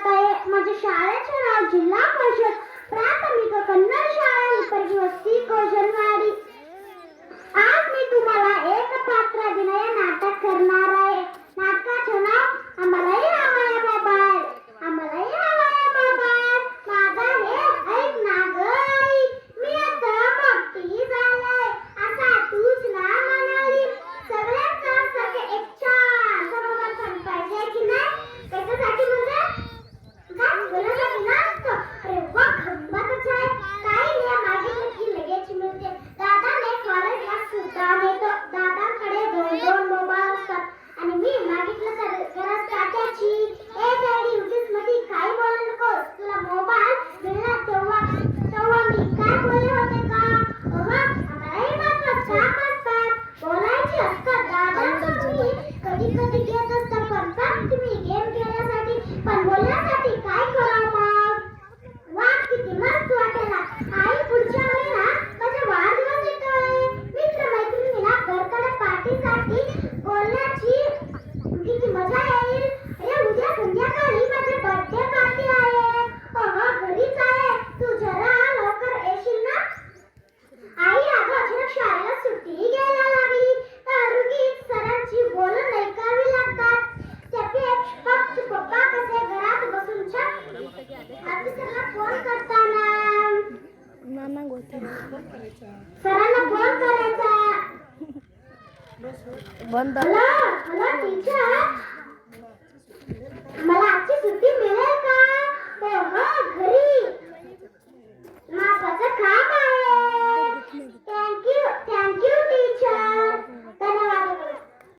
जात आहे. माझ्या शाळेचे नाव जिल्हा परिषद प्राथमिक कन्नड शाळा हिपर्गी वस्ती कोजनवाडी. आज मी तुम्हाला एक पात्राभिनय नाटक करणार आहे. नाटकाचे नाव आम्हालाही हवाया बाबाय. आम्हालाही हवाया बाबाय माझा हे ऐक ना ग ऐक. मी आता मोठी झाले असा तूच ना म्हणाली. सगळ्यांचा सगळे एक छान समाधान पाहिजे की नाही. त्याच्यासाठी म्हणजे काय बोलायसाठी नसतं. अरे वा गंमतच आहे. काही नाही मागितलं की लगेच मिळते. दादाने कॉलेजला सुद्धा नेतो. दादाकडे 2 मोबाईल असतात आणि मी मागितलं तर गरज काट्याची. ए डॅडी उगीच मध्ये काय बोलू नकोस. तुला मोबाईल मिळाला तेव्हा मी काय बोलले होते का. आम्हालाही मात्र काम असतात बोलायची असतात. दादा मी कधी कधी घेत असतात पण फक्त मी गेम खेळण्यासाठी. पण बोलण्यासाठी काय करावं मग. वा किती मस्त वाटेला. आई पुढच्या महिन्यात माझा वाढदिवस येतोय. मित्र-मैत्रिणींना घरकडे पार्टीसाठी बोलण्याची किती मजा येईल. अरे उद्या संध्याकाळी माझी बर्थडे पार्टी आहे. घरीच आहे. तू जरा लवकर येशील ना. आई अगं अचानक शाळेला सुट्टी घ्यायला लागली तर उगीच सरांची बोलून ऐकावी लागतात. त्यापेक्षा फक्त पप्पा कसे घरात बसून ऑफिसरला फोन करताना सरांना फोन करायचा. बंद. हॅलो टीचर मला